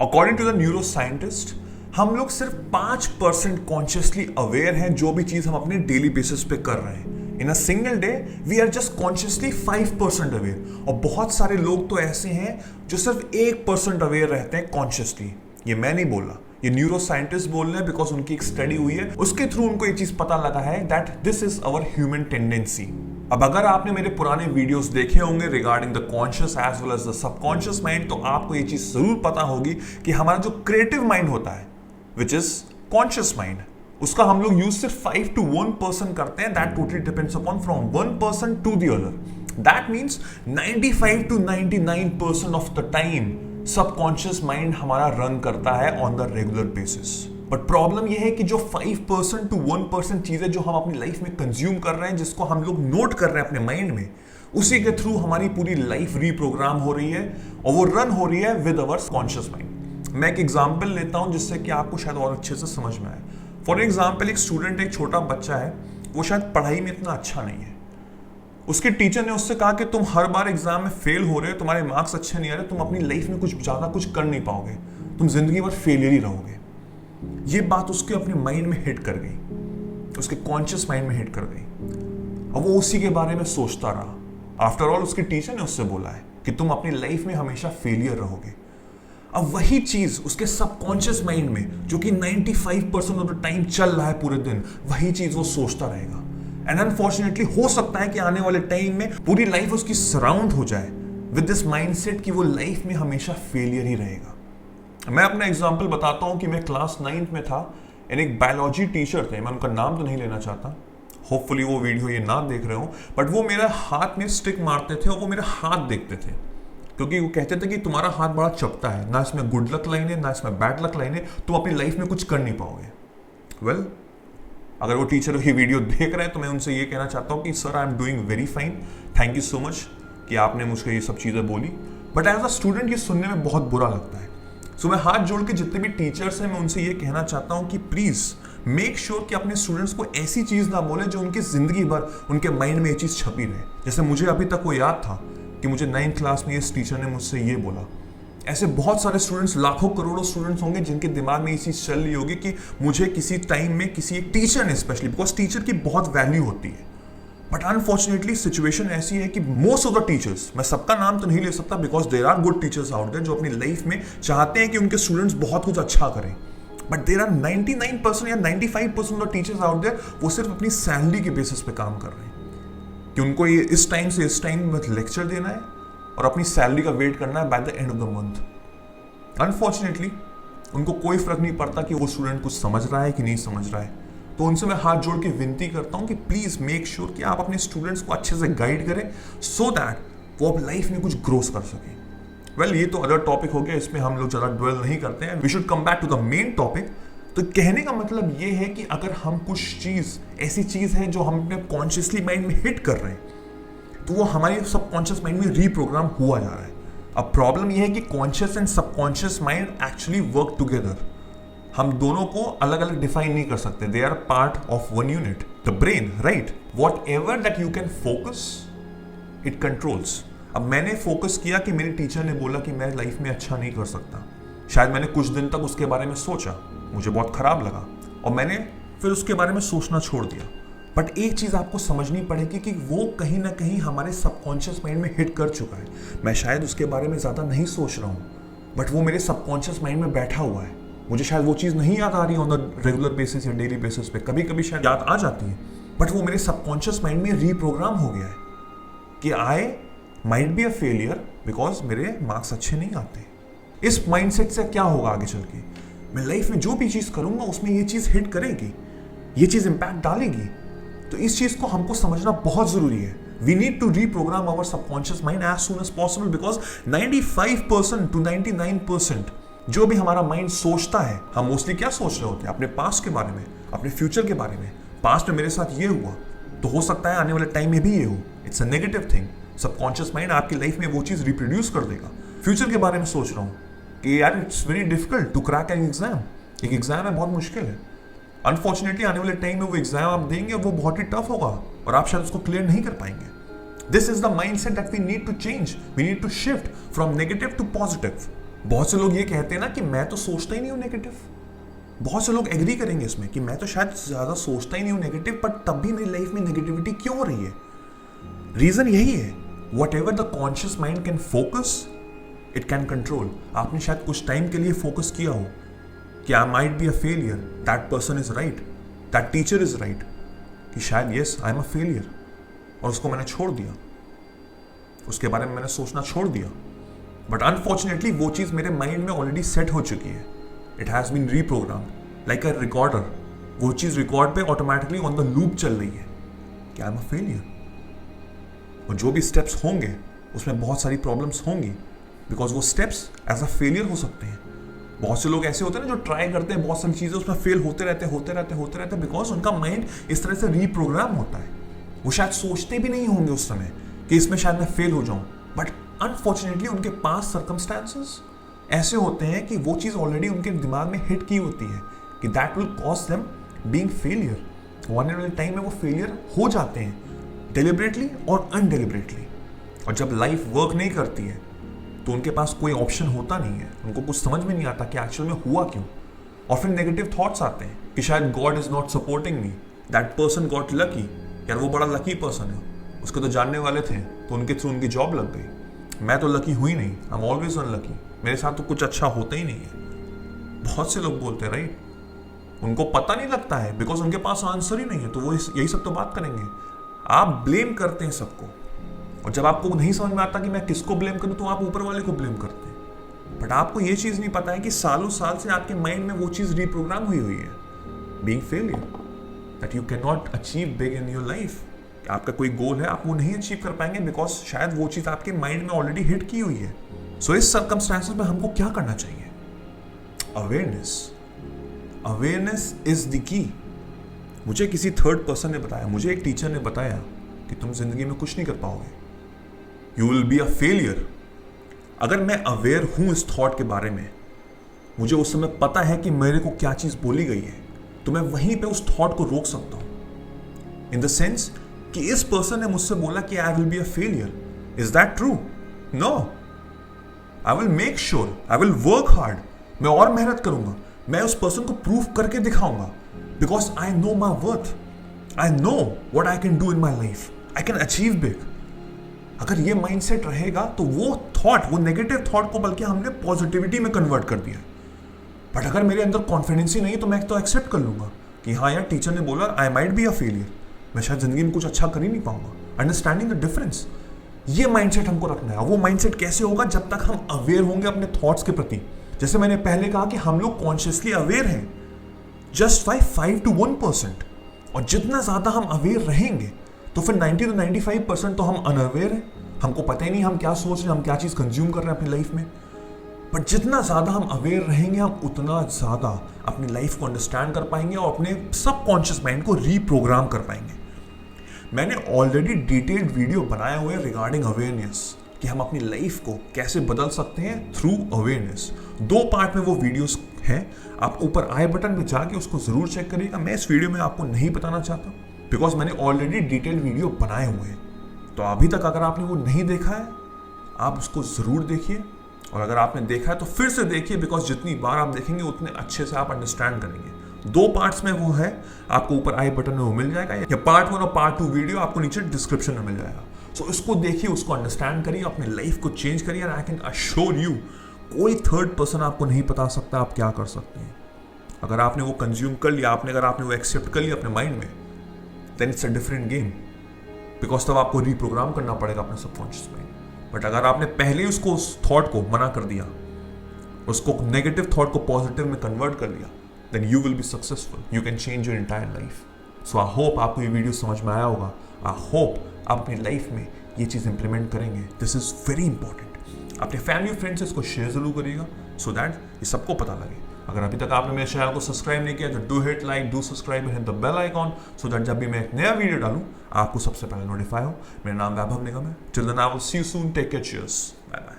According to the neuroscientist, हम लोग सिर्फ 5% कॉन्शियसली अवेयर हैं जो भी चीज हम अपने डेली बेसिस पे कर रहे हैं। In a single day we are just consciously 5% aware, और बहुत सारे लोग तो ऐसे हैं जो सिर्फ 1% अवेयर रहते हैं कॉन्शियसली। ये मैं नहीं बोला, ये न्यूरो साइंटिस्ट बोल रहे हैं, बिकॉज उनकी एक स्टडी हुई है, उसके थ्रू उनको ये चीज पता लगा है that this is our human tendency. अब अगर आपने मेरे पुराने वीडियोस देखे होंगे regarding the conscious as well as the subconscious mind, तो आपको ये चीज जरूर पता होगी कि हमारा जो क्रिएटिव माइंड होता है विच इज कॉन्शियस माइंड, उसका हम लोग यूज सिर्फ 5 to 1% करते हैं। That totally depends upon from 1% to the other. That means 95 to 99% of the time subconscious mind हमारा रन करता है on the regular basis. But problem यह है कि जो 5% to 1% चीजें जो हम अपनी लाइफ में कंज्यूम कर रहे हैं, जिसको हम लोग नोट कर रहे हैं अपने माइंड में, उसी के थ्रू हमारी पूरी लाइफ रीप्रोग्राम हो रही है और वो रन हो रही है विद अवर कॉन्शियस माइंड। मैं एक एग्जांपल लेता हूं जिससे कि आपको शायद और अच्छे से समझ में आए। फॉर एग्जाम्पल, एक स्टूडेंट, एक छोटा बच्चा है, वो शायद पढ़ाई में इतना अच्छा नहीं है। उसके टीचर ने उससे कहा कि तुम हर बार एग्जाम में फेल हो रहे हो, तुम्हारे मार्क्स अच्छे नहीं आ रहे, तुम अपनी लाइफ में कुछ ज्यादा कुछ कर नहीं पाओगे, तुम जिंदगी भर फेलियर ही रहोगे। ये बात उसके अपने माइंड में हिट कर गई, उसके कॉन्शियस माइंड में हिट कर गई। अब वो उसी के बारे में सोचता रहा। आफ्टर ऑल उसके टीचर ने उससे बोला है कि तुम अपनी लाइफ में हमेशा फेलियर रहोगे। अब वही चीज उसके सबकॉन्शियस माइंड में, जो कि 95% ऑफ द टाइम चल रहा है पूरे दिन, वही चीज वो सोचता रहेगा। एंड अनफॉर्चुनेटली हो सकता है कि आने वाले टाइम में पूरी लाइफ उसकी सराउंड हो जाए विद दिस माइंडसेट कि वो लाइफ में हमेशा फेलियर ही रहेगा। मैं अपना एग्जांपल बताता हूं कि मैं क्लास 9th में था एंड एक बायोलॉजी टीचर थे, मैं उनका नाम तो नहीं लेना चाहता, होपफुली वो वीडियो ये ना देख रहे हो, बट वो मेरा हाथ में स्टिक मारते थे और वो मेरा हाथ देखते थे, क्योंकि वो कहते थे कि तुम्हारा हाथ बड़ा चपटा है, ना इसमें गुड लक लाइन है ना इसमें बैड लक लाइन है, तुम अपनी लाइफ में कुछ कर नहीं पाओगे। वेल, अगर वो टीचर ये वीडियो देख रहे हैं तो मैं उनसे ये कहना चाहता हूँ कि sir, I am doing very fine, thank you so much कि आपने मुझे ये सब चीज़ें बोली, बट एज अ स्टूडेंट ये सुनने में बहुत बुरा लगता है। सो मैं हाथ जोड़ के जितने भी टीचर्स हैं, मैं उनसे ये कहना चाहता हूँ कि प्लीज़ मेक श्योर कि अपने स्टूडेंट्स को ऐसी चीज़ ना बोले जो उनकी ज़िंदगी भर उनके माइंड में ये चीज़ छपी रहे। जैसे मुझे अभी तक वो याद था कि मुझे 9th क्लास में इस टीचर ने मुझसे ये बोला। ऐसे बहुत सारे स्टूडेंट्स, लाखों करोड़ों स्टूडेंट्स होंगे जिनके दिमाग में ये चीज़ चल रही होगी कि मुझे किसी टाइम में किसी एक टीचर ने, स्पेशली बिकॉज टीचर की बहुत वैल्यू होती है, बट अनफॉर्चुनेटली सिचुएशन ऐसी है कि मोस्ट ऑफ द टीचर्स, मैं सबका नाम तो नहीं ले सकता because there are good teachers out there जो अपनी लाइफ में चाहते हैं कि उनके स्टूडेंट्स बहुत कुछ अच्छा करें, बट देर आर 99% या 95% ऑफ टीचर्स आउट देयर, वो सिर्फ अपनी सैलरी के बेसिस पे काम कर रहे हैं कि उनको ये इस टाइम से इस टाइम में लेक्चर देना है और अपनी सैलरी का वेट करना है by the end of the month. Unfortunately उनको कोई फर्क नहीं पड़ता कि वो स्टूडेंट कुछ समझ रहा है कि नहीं समझ रहा है। तो उनसे मैं हाथ जोड़ के विनती करता हूँ कि प्लीज मेक श्योर कि आप अपने स्टूडेंट्स को अच्छे से गाइड करें सो दैट वो अब लाइफ में कुछ ग्रोस कर सके। वेल, ये तो अदर टॉपिक हो गया, इसमें हम लोग ज़्यादा ड्वेल नहीं करते हैं। We should come back to the main topic. तो कहने का मतलब ये है कि अगर हम कुछ चीज़, ऐसी चीज़ है जो हम अपने कॉन्शियसली माइंड में हिट कर रहे हैं, तो वो हमारे सबकॉन्शियस माइंड में रीप्रोग्राम हुआ जा रहा है। अब प्रॉब्लम यह है कि conscious and subconscious mind actually work together. हम दोनों को अलग अलग डिफाइन नहीं कर सकते। They are part of one unit, the brain, right. Whatever that you can focus, it controls. अब मैंने फोकस किया कि मेरे टीचर ने बोला कि मैं लाइफ में अच्छा नहीं कर सकता। शायद मैंने कुछ दिन तक उसके बारे में सोचा, मुझे बहुत खराब लगा और मैंने फिर उसके बारे में सोचना छोड़ दिया। बट एक चीज़ आपको समझनी पड़ेगी कि वो कहीं ना कहीं हमारे सबकॉन्शियस माइंड में हिट कर चुका है। मैं शायद उसके बारे में ज़्यादा नहीं सोच रहा हूँ, बट वो मेरे सबकॉन्शियस माइंड में बैठा हुआ है। मुझे शायद वो चीज़ नहीं याद आ रही ऑन द रेगुलर बेसिस या डेली बेसिस पे, कभी कभी शायद याद आ जाती है, बट वो मेरे सबकॉन्शियस माइंड में रीप्रोग्राम हो गया है कि I might be a failure because मेरे मार्क्स अच्छे नहीं आते। इस माइंडसेट से क्या होगा आगे चल के, मैं लाइफ में जो भी चीज़ करूँगा उसमें ये चीज़ हिट करेगी, ये चीज़ इम्पैक्ट डालेगी। तो इस चीज़ को हमको समझना बहुत ज़रूरी है। We need to reprogram our subconscious mind as soon as possible because 95% to 99% जो भी हमारा माइंड सोचता है, हम मोस्टली क्या सोच रहे होते हैं? अपने पास्ट के बारे में, अपने फ्यूचर के बारे में। पास्ट में मेरे साथ ये हुआ तो हो सकता है आने वाले टाइम में भी ये हो। It's a negative thing. Subconscious mind आपकी लाइफ में वो चीज़ रिप्रोड्यूस कर देगा। फ्यूचर के बारे में सोच रहा हूँ कि यार it's very difficult to crack an exam. एक एग्जाम है, बहुत मुश्किल है। अनफॉर्चुनेटली आने वाले टाइम में वो एग्जाम आप देंगे वो बहुत ही टफ होगा और आप शायद उसको क्लियर नहीं कर पाएंगे। This is the mindset that we need to change. We need to shift from negative to positive. बहुत से लोग ये कहते हैं ना कि मैं तो सोचता ही नहीं हूं नेगेटिव। बहुत से लोग एग्री करेंगे इसमें कि मैं तो शायद ज्यादा सोचता ही नहीं हूं नेगेटिव, बट तब भी मेरी लाइफ में नेगेटिविटी क्यों हो रही है? रीजन यही है, what ever the conscious mind can focus it can control. आपने शायद कुछ टाइम के लिए फोकस किया हो कि I might be a failure, that person is right, that teacher is right, कि शायद yes I am a failure, और उसको मैंने छोड़ दिया, उसके बारे में मैंने सोचना छोड़ दिया। बट अनफॉर्चुनेटली वो चीज़ मेरे माइंड में ऑलरेडी सेट हो चुकी है, it has been reprogrammed like a recorder. वो चीज़ रिकॉर्ड पे ऑटोमेटिकली ऑन द लूप चल रही है कि आई एम अ फेलियर। और जो भी स्टेप्स होंगे उसमें बहुत सारी प्रॉब्लम्स होंगी, बिकॉज वो स्टेप्स एज अ फेलियर हो सकते हैं। बहुत से लोग ऐसे होते हैं ना जो ट्राई करते हैं बहुत सारी चीज़ें, उसमें फेल होते रहते बिकॉज उनका माइंड इस तरह से रीप्रोग्राम होता है। वो शायद सोचते भी नहीं होंगे उस समय कि इसमें शायद मैं फेल हो जाऊं, बट अनफॉर्चुनेटली उनके पास सर्कमस्टांसेस ऐसे होते हैं कि वो चीज़ ऑलरेडी उनके दिमाग में हिट की होती है कि that will cause them being failure. आने वाले टाइम में वो फेलियर हो जाते हैं, डेलिबरेटली और अनडेलिबरेटली। और जब लाइफ वर्क नहीं करती है तो उनके पास कोई ऑप्शन होता नहीं है, उनको कुछ समझ में नहीं आता कि एक्चुअल में हुआ क्यों। और फिर नेगेटिव थॉट्स आते हैं कि शायद God is not supporting me, that person got lucky, यार वो बड़ा लकी पर्सन है, उसके तो जानने वाले थे तो उनके थ्रू उनकी जॉब लग गई, मैं तो लकी हुई नहीं, आई एम ऑलवेज अनलकी, मेरे साथ तो कुछ अच्छा होता ही नहीं है। बहुत से लोग बोलते हैं राइट, उनको पता नहीं लगता है बिकॉज उनके पास आंसर ही नहीं है, तो वो यही सब तो बात करेंगे। आप ब्लेम करते हैं सबको, और जब आपको नहीं समझ में आता कि मैं किसको ब्लेम करूं तो आप ऊपर वाले को ब्लेम करते हैं। बट आपको ये चीज़ नहीं पता है कि सालों साल से आपके माइंड में वो चीज़ रीप्रोग्राम हुई है, being failure, that you can not achieve big in your life. आपका कोई गोल है, आप वो नहीं अचीव कर पाएंगे बिकॉज शायद वो चीज़ आपके माइंड में ऑलरेडी हिट की हुई है। सो इस सर्कमस्टांसेस में हमको क्या करना चाहिए? Awareness, awareness is the key. मुझे किसी थर्ड पर्सन ने बताया, मुझे एक टीचर ने बताया कि तुम जिंदगी में कुछ नहीं कर पाओगे, you will be a failure. अगर मैं अवेयर हूं इस थॉट के बारे में, मुझे उस समय पता है कि मेरे को क्या चीज बोली गई है, तो मैं वहीं पे उस थॉट को रोक सकता हूं। इन द सेंस कि इस पर्सन ने मुझसे बोला कि I will be a failure, is that true? No, I will make sure, I will work hard, मैं और मेहनत करूंगा, मैं उस पर्सन को प्रूव करके दिखाऊंगा, because I know my worth, I know what I can do in my life, I can achieve big. अगर ये माइंडसेट रहेगा तो वो थॉट, वो नेगेटिव थॉट को बल्कि हमने पॉजिटिविटी में कन्वर्ट कर दिया। बट अगर मेरे अंदर कॉन्फिडेंस ही नहीं तो मैं तो एक्सेप्ट कर लूंगा कि हाँ यार टीचर ने बोला I might be a failure, मैं शायद जिंदगी में कुछ अच्छा कर ही नहीं पाऊंगा। अंडरस्टैंडिंग द डिफरेंस, ये माइंडसेट हमको रखना है। वो माइंडसेट कैसे होगा? जब तक हम अवेयर होंगे अपने थॉट्स के प्रति। जैसे मैंने पहले कहा कि हम लोग कॉन्शियसली अवेयर हैं जस्ट बाय 5 to 1%, और जितना ज्यादा हम अवेयर रहेंगे तो फिर 90 to 95% तो हम अनअवेयर हैं, हमको पता ही नहीं हम क्या सोच रहे हैं, हम क्या चीज कंज्यूम कर रहे हैं अपनी लाइफ में। बट जितना ज्यादा हम अवेयर रहेंगे, हम उतना ज्यादा अपनी लाइफ को अंडरस्टैंड कर पाएंगे और अपने सबकॉन्शियस माइंड को रीप्रोग्राम कर पाएंगे। मैंने ऑलरेडी डिटेल्ड वीडियो बनाए हुए हैं रिगार्डिंग अवेयरनेस, कि हम अपनी लाइफ को कैसे बदल सकते हैं थ्रू अवेयरनेस। 2 पार्ट में वो वीडियोस हैं, आप ऊपर आई बटन पे जाके उसको जरूर चेक करिएगा। मैं इस वीडियो में आपको नहीं बताना चाहता बिकॉज मैंने ऑलरेडी डिटेल्ड वीडियो बनाए हुए हैं, तो अभी तक अगर आपने वो नहीं देखा है आप उसको जरूर देखिए, और अगर आपने देखा है तो फिर से देखिए, बिकॉज जितनी बार आप देखेंगे उतने अच्छे से आप अंडरस्टैंड करेंगे। 2 पार्ट्स में वो है, आपको ऊपर आई बटन में वो मिल जाएगा, या पार्ट 1 और पार्ट 2 वीडियो आपको नीचे डिस्क्रिप्शन में मिल जाएगा। सो इसको देखिए, उसको अंडरस्टैंड करिए, अपनी लाइफ को चेंज करिए। आई कैन अश्योर यू, कोई थर्ड पर्सन आपको नहीं बता सकता आप क्या कर सकते हैं। अगर आपने वो कंज्यूम कर लिया, अगर आपने वो एक्सेप्ट कर लिया अपने माइंड में, then it's a different game, because तब आपको रीप्रोग्राम करना पड़ेगा अपने सबकॉन्शियस माइंड। बट अगर आपने पहले ही उसको उस थॉट को मना कर दिया, उसको नेगेटिव थॉट को पॉजिटिव में कन्वर्ट कर लिया, then you will be successful, you can change your entire life. So I hope आपको ये वीडियो समझ में आया होगा। आई होप आप अपनी लाइफ में ये चीज़ इंप्लीमेंट करेंगे। This is very important. अपने फैमिली फ्रेंड्स से इसको शेयर जरूर करिएगा सो दैट ये सबको पता लगे। अगर अभी तक आपने मेरे चैनल को सब्सक्राइब नहीं किया तो do hit like, do subscribe and hit the bell icon so that जब भी मैं एक नया वीडियो डालूं आपको सबसे पहले नोटिफाई हो। मेरा नाम वैभव निगम है। Till then I will see you soon, take care, cheers, bye bye.